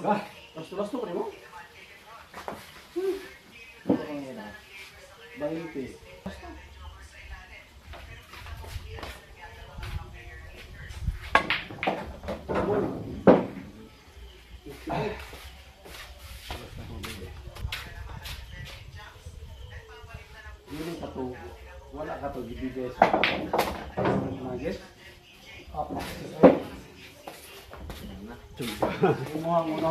Lasto pa rin mo? Bainte. Hindi ka to, wala ka to bibigay sa nugget. Apa? Kumuha mo na.